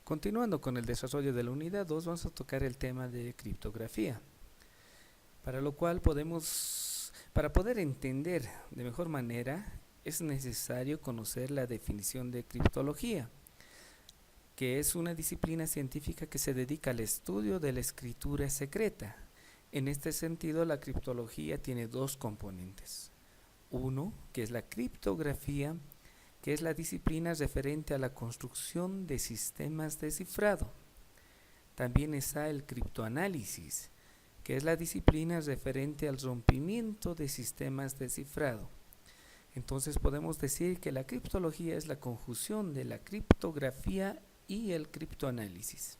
Continuando con el desarrollo de la unidad 2, vamos a tocar el tema de criptografía, para lo cual para poder entender de mejor manera, es necesario conocer la definición de criptología, que es una disciplina científica que se dedica al estudio de la escritura secreta. En este sentido, la criptología tiene dos componentes. Uno, que es la criptografía, que es la disciplina referente a la construcción de sistemas de cifrado. También está el criptoanálisis, que es la disciplina referente al rompimiento de sistemas de cifrado. Entonces podemos decir que la criptología es la conjunción de la criptografía y el criptoanálisis.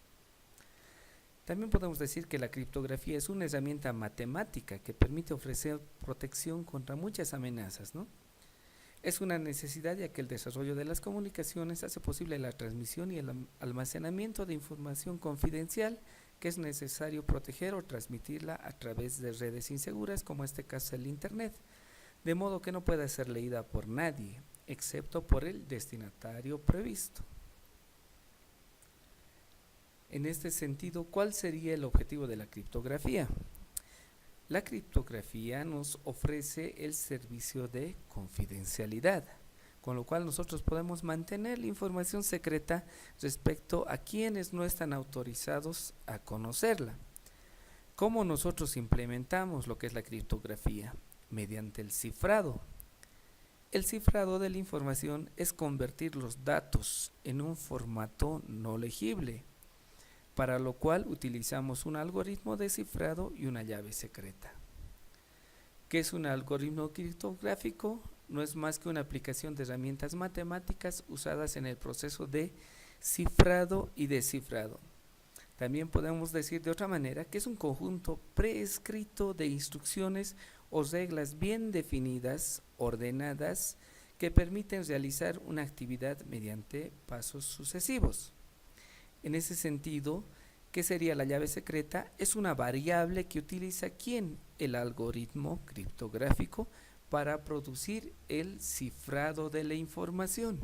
También podemos decir que la criptografía es una herramienta matemática que permite ofrecer protección contra muchas amenazas, ¿no? Es una necesidad ya que el desarrollo de las comunicaciones hace posible la transmisión y el almacenamiento de información confidencial que es necesario proteger o transmitirla a través de redes inseguras, como este caso el Internet, de modo que no pueda ser leída por nadie, excepto por el destinatario previsto. En este sentido, ¿cuál sería el objetivo de la criptografía? La criptografía nos ofrece el servicio de confidencialidad, con lo cual nosotros podemos mantener la información secreta respecto a quienes no están autorizados a conocerla. ¿Cómo nosotros implementamos lo que es la criptografía? Mediante el cifrado. El cifrado de la información es convertir los datos en un formato no legible, para lo cual utilizamos un algoritmo de cifrado y una llave secreta. ¿Qué es un algoritmo criptográfico? No es más que una aplicación de herramientas matemáticas usadas en el proceso de cifrado y descifrado. También podemos decir de otra manera que es un conjunto preescrito de instrucciones o reglas bien definidas, ordenadas, que permiten realizar una actividad mediante pasos sucesivos. En ese sentido, ¿qué sería la llave secreta? Es una variable que utiliza el algoritmo criptográfico para producir el cifrado de la información.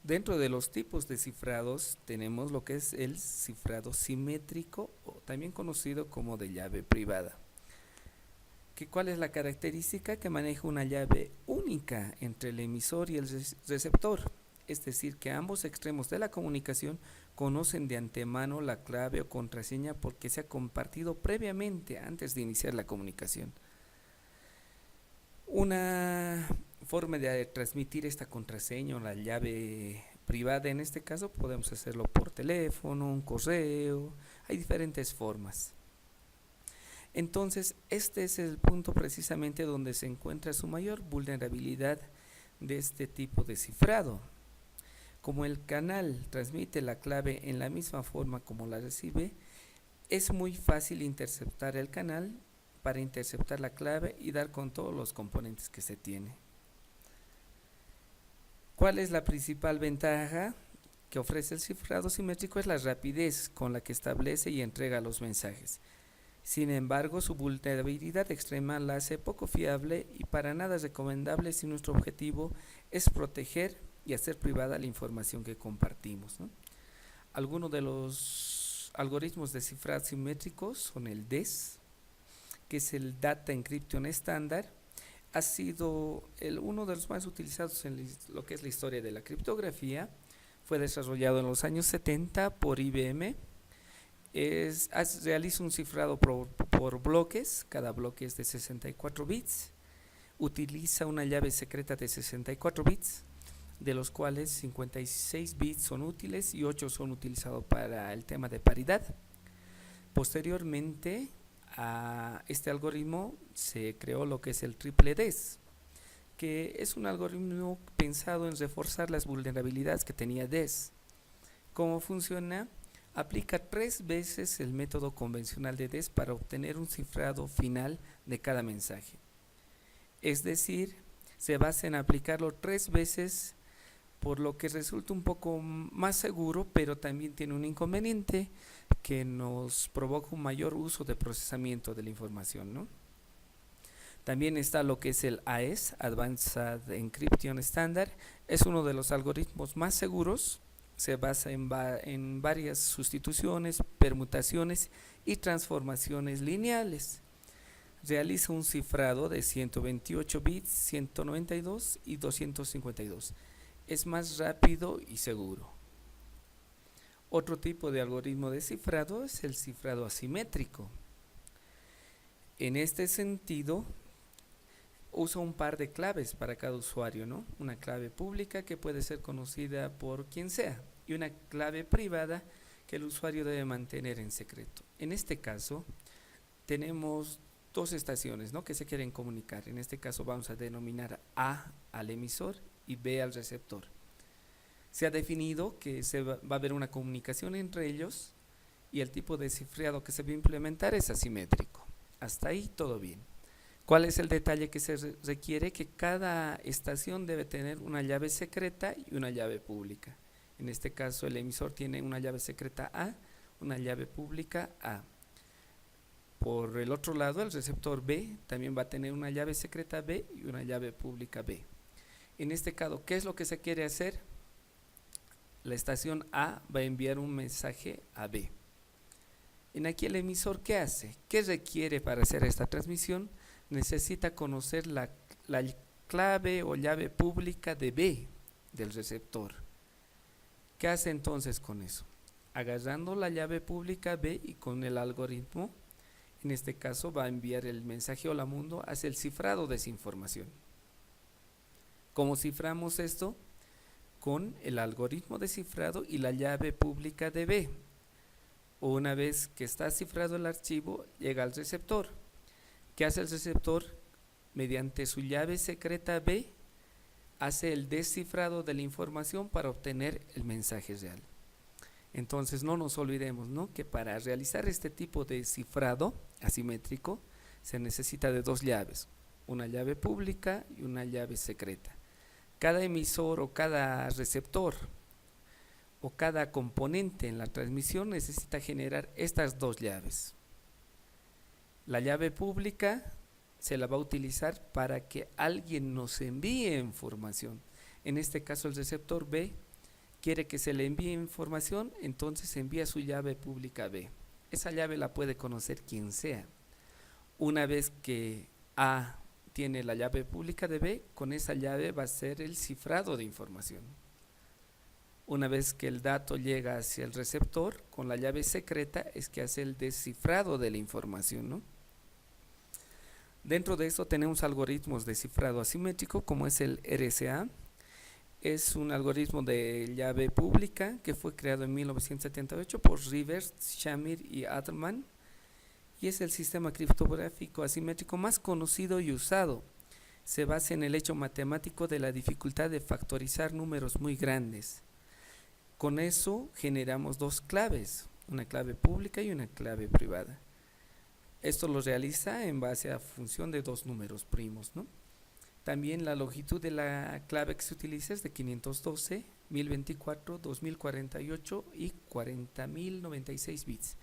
Dentro de los tipos de cifrados tenemos lo que es el cifrado simétrico, o también conocido como de llave privada. ¿Cuál es la característica? Que maneja una llave única entre el emisor y el receptor. Es decir, que ambos extremos de la comunicación conocen de antemano la clave o contraseña porque se ha compartido previamente antes de iniciar la comunicación. Una forma de transmitir esta contraseña o la llave privada, en este caso, podemos hacerlo por teléfono, un correo, hay diferentes formas. Entonces, este es el punto precisamente donde se encuentra su mayor vulnerabilidad de este tipo de cifrado. Como el canal transmite la clave en la misma forma como la recibe, es muy fácil interceptar el canal para interceptar la clave y dar con todos los componentes que se tiene. ¿Cuál es la principal ventaja que ofrece el cifrado simétrico? Es la rapidez con la que establece y entrega los mensajes. Sin embargo, su vulnerabilidad extrema la hace poco fiable y para nada recomendable si nuestro objetivo es proteger y hacer privada la información que compartimos, ¿no? Algunos de los algoritmos de cifrado simétricos son el DES, que es el Data Encryption Standard. Ha sido uno de los más utilizados en lo que es la historia de la criptografía. Fue desarrollado en los años 70 por IBM. Realiza un cifrado por bloques, cada bloque es de 64 bits. Utiliza una llave secreta de 64 bits, de los cuales 56 bits son útiles y 8 son utilizados para el tema de paridad. Posteriormente a este algoritmo se creó lo que es el triple DES, que es un algoritmo pensado en reforzar las vulnerabilidades que tenía DES. ¿Cómo funciona? Aplica 3 veces el método convencional de DES para obtener un cifrado final de cada mensaje. Es decir, se basa en aplicarlo 3 veces, por lo que resulta un poco más seguro, pero también tiene un inconveniente que nos provoca un mayor uso de procesamiento de la información, ¿no? También está lo que es el AES, Advanced Encryption Standard. Es uno de los algoritmos más seguros se basa en varias sustituciones, permutaciones y transformaciones lineales. Realiza un cifrado de 128 bits, 192 y 252. Es más rápido y seguro. Otro tipo de algoritmo de cifrado es el cifrado asimétrico. En este sentido, usa un par de claves para cada usuario, ¿no? Una clave pública que puede ser conocida por quien sea y una clave privada que el usuario debe mantener en secreto. En este caso, tenemos dos estaciones, ¿no?, que se quieren comunicar. En este caso vamos a denominar A al emisor y B al receptor. Se ha definido que va a haber una comunicación entre ellos y el tipo de cifrado que se va a implementar es asimétrico. Hasta ahí todo bien. ¿Cuál es el detalle que se requiere? Que cada estación debe tener una llave secreta y una llave pública. En este caso el emisor tiene una llave secreta A, una llave pública A. Por el otro lado, el receptor B también va a tener una llave secreta B y una llave pública B. En este caso, ¿qué es lo que se quiere hacer? La estación A va a enviar un mensaje a B. En aquí el emisor, ¿qué hace? ¿Qué requiere para hacer esta transmisión? Necesita conocer la clave o llave pública de B del receptor. ¿Qué hace entonces con eso? Agarrando la llave pública B y con el algoritmo, en este caso va a enviar el mensaje hola mundo, hace el cifrado de esa información. ¿Cómo ciframos esto? Con el algoritmo de cifrado y la llave pública de B. Una vez que está cifrado el archivo, llega al receptor. ¿Qué hace el receptor? Mediante su llave secreta B, hace el descifrado de la información para obtener el mensaje real. Entonces no nos olvidemos, ¿no?, que para realizar este tipo de cifrado asimétrico se necesita de dos llaves, una llave pública y una llave secreta. Cada emisor o cada receptor o cada componente en la transmisión necesita generar estas dos llaves. La llave pública se la va a utilizar para que alguien nos envíe información. En este caso el receptor B quiere que se le envíe información, entonces envía su llave pública B. Esa llave la puede conocer quien sea. Una vez que A tiene la llave pública de B, con esa llave va a ser el cifrado de información. Una vez que el dato llega hacia el receptor, con la llave secreta es que hace el descifrado de la información, ¿no? Dentro de esto tenemos algoritmos de cifrado asimétrico como es el RSA. Es un algoritmo de llave pública que fue creado en 1978 por Rivers, Shamir y Adleman, y es el sistema criptográfico asimétrico más conocido y usado. Se basa en el hecho matemático de la dificultad de factorizar números muy grandes. Con eso generamos dos claves, una clave pública y una clave privada. Esto lo realiza en base a función de dos números primos, ¿no? También la longitud de la clave que se utiliza es de 512, 1024, 2048 y 40.096 bits.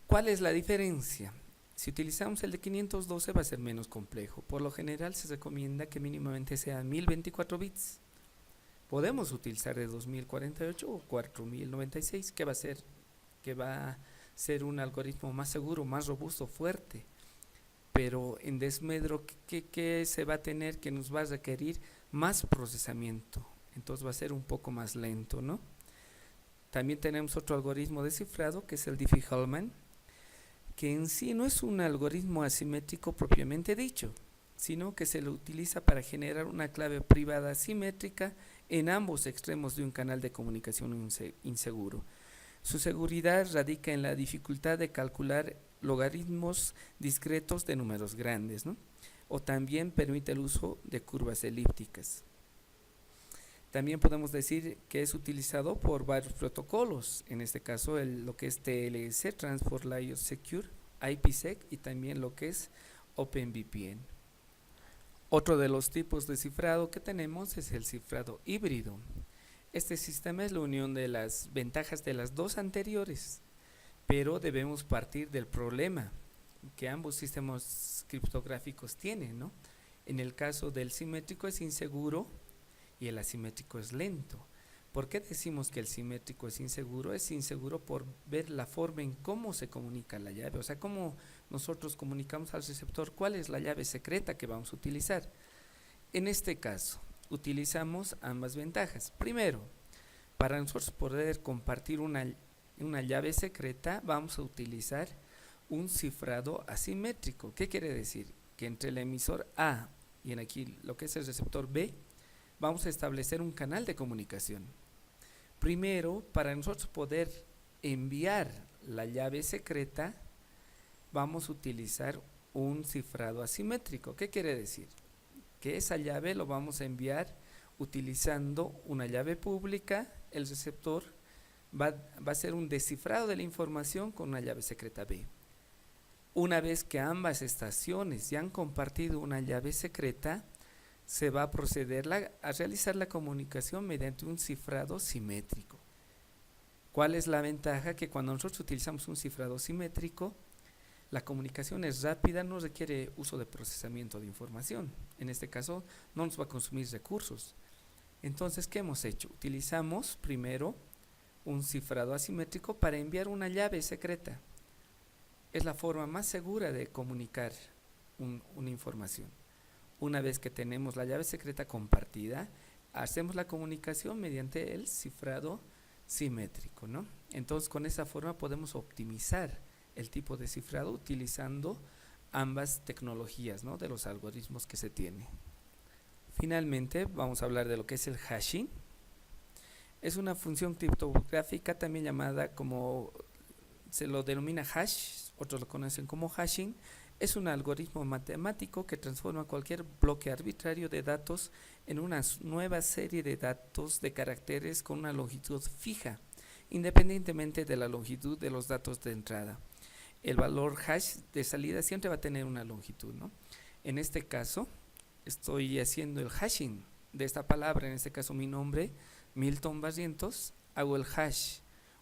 ¿Cuál es la diferencia? Si utilizamos el de 512 va a ser menos complejo. Por lo general se recomienda que mínimamente sea 1024 bits. Podemos utilizar de 2048 o 4096, que va a ser un algoritmo más seguro, más robusto, fuerte. Pero en desmedro, ¿qué se va a tener? Que nos va a requerir más procesamiento. Entonces va a ser un poco más lento, ¿no? También tenemos otro algoritmo de cifrado que es el Diffie-Hellman, que en sí no es un algoritmo asimétrico propiamente dicho, sino que se lo utiliza para generar una clave privada simétrica en ambos extremos de un canal de comunicación inseguro. Su seguridad radica en la dificultad de calcular logaritmos discretos de números grandes, ¿no? O también permite el uso de curvas elípticas. También podemos decir que es utilizado por varios protocolos, en este caso lo que es TLS, Transport Layer Secure, IPsec y también lo que es OpenVPN. Otro de los tipos de cifrado que tenemos es el cifrado híbrido. Este sistema es la unión de las ventajas de las dos anteriores, pero debemos partir del problema que ambos sistemas criptográficos tienen, ¿no? En el caso del simétrico es inseguro y el asimétrico es lento. ¿Por qué decimos que el simétrico es inseguro? Es inseguro por ver la forma en cómo se comunica la llave, o sea, cómo nosotros comunicamos al receptor cuál es la llave secreta que vamos a utilizar. En este caso, utilizamos ambas ventajas. Primero, para nosotros poder compartir una llave secreta, vamos a utilizar un cifrado asimétrico. ¿Qué quiere decir? Que entre el emisor A y en aquí lo que es el receptor B, vamos a establecer un canal de comunicación. Primero, para nosotros poder enviar la llave secreta, vamos a utilizar un cifrado asimétrico. ¿Qué quiere decir? Que esa llave lo vamos a enviar utilizando una llave pública. El receptor va a hacer un descifrado de la información con una llave secreta B. Una vez que ambas estaciones ya han compartido una llave secreta, se va a proceder a realizar la comunicación mediante un cifrado simétrico. ¿Cuál es la ventaja? Que cuando nosotros utilizamos un cifrado simétrico, la comunicación es rápida, no requiere uso de procesamiento de información. En este caso, no nos va a consumir recursos. Entonces, ¿qué hemos hecho? Utilizamos primero un cifrado asimétrico para enviar una llave secreta. Es la forma más segura de comunicar una información. Una vez que tenemos la llave secreta compartida, hacemos la comunicación mediante el cifrado simétrico, ¿no? Entonces, con esa forma podemos optimizar el tipo de cifrado utilizando ambas tecnologías, ¿no?, de los algoritmos que se tiene. Finalmente, vamos a hablar de lo que es el hashing. Es una función criptográfica también llamada, como se lo denomina hash, otros lo conocen como hashing. Es un algoritmo matemático que transforma cualquier bloque arbitrario de datos en una nueva serie de datos de caracteres con una longitud fija, independientemente de la longitud de los datos de entrada. El valor hash de salida siempre va a tener una longitud, ¿no? En este caso, estoy haciendo el hashing de esta palabra, en este caso mi nombre, Milton Barrientos, hago el hash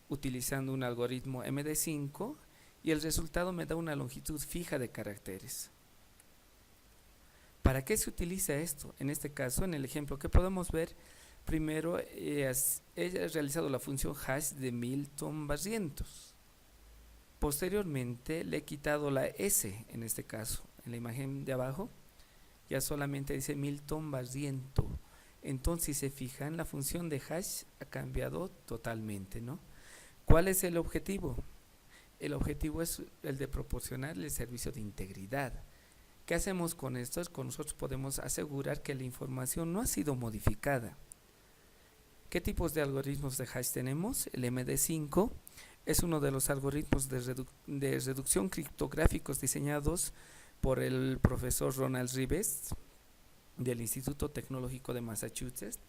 utilizando un algoritmo MD5 y el resultado me da una longitud fija de caracteres. ¿Para qué se utiliza esto? En este caso, en el ejemplo que podemos ver, primero he realizado la función hash de Milton Barrientos. Posteriormente le he quitado la S, en este caso, en la imagen de abajo, ya solamente dice Milton Barriento. Entonces, si se fijan, la función de hash ha cambiado totalmente, ¿no? ¿Cuál es el objetivo? El objetivo es el de proporcionar el servicio de integridad. ¿Qué hacemos con esto? Con nosotros podemos asegurar que la información no ha sido modificada. ¿Qué tipos de algoritmos de hash tenemos? El MD5 es uno de los algoritmos de reducción criptográficos diseñados por el profesor Ronald Rives del Instituto Tecnológico de Massachusetts.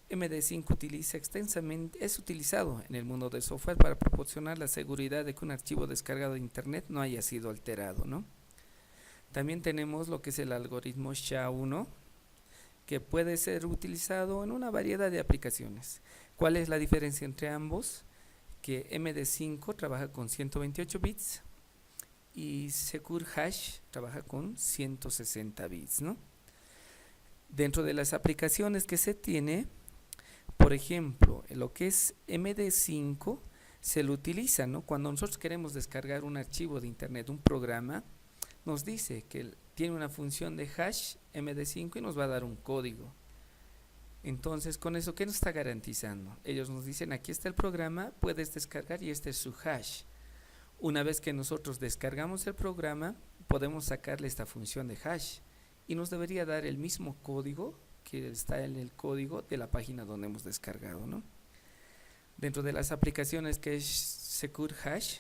MD5 es utilizado en el mundo del software para proporcionar la seguridad de que un archivo descargado de internet no haya sido alterado, ¿no? También tenemos lo que es el algoritmo SHA-1, que puede ser utilizado en una variedad de aplicaciones. ¿Cuál es la diferencia entre ambos? Que MD5 trabaja con 128 bits y Secure Hash trabaja con 160 bits, ¿no? Dentro de las aplicaciones que se tiene, por ejemplo, lo que es MD5 se lo utiliza, ¿no? Cuando nosotros queremos descargar un archivo de internet, un programa, nos dice que tiene una función de hash MD5 y nos va a dar un código. Entonces, con eso, ¿qué nos está garantizando? Ellos nos dicen, aquí está el programa, puedes descargar y este es su hash. Una vez que nosotros descargamos el programa, podemos sacarle esta función de hash y nos debería dar el mismo código que está en el código de la página donde hemos descargado, ¿no? Dentro de las aplicaciones que es Secure Hash,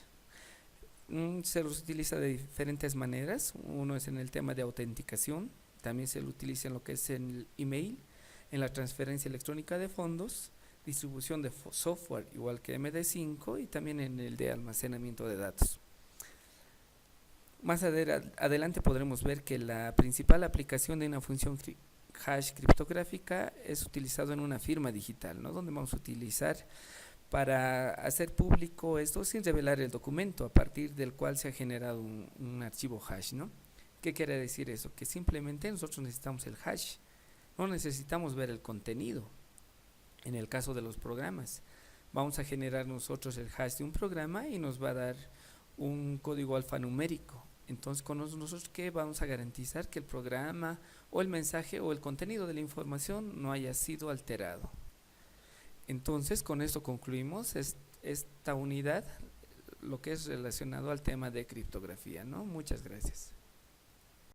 se los utiliza de diferentes maneras. Uno es en el tema de autenticación, también se lo utiliza en lo que es en el email, en la transferencia electrónica de fondos, distribución de software igual que MD5 y también en el de almacenamiento de datos. Más adelante podremos ver que la principal aplicación de una función hash criptográfica es utilizado en una firma digital, ¿no? Donde vamos a utilizar para hacer público esto sin revelar el documento a partir del cual se ha generado un archivo hash, ¿no? ¿Qué quiere decir eso? Que simplemente nosotros necesitamos el hash, no necesitamos ver el contenido. En el caso de los programas, vamos a generar nosotros el hash de un programa y nos va a dar un código alfanumérico. Entonces, con nosotros, ¿qué vamos a garantizar? Que el programa o el mensaje o el contenido de la información no haya sido alterado. Entonces, con esto concluimos esta unidad, lo que es relacionado al tema de criptografía, ¿no? Muchas gracias.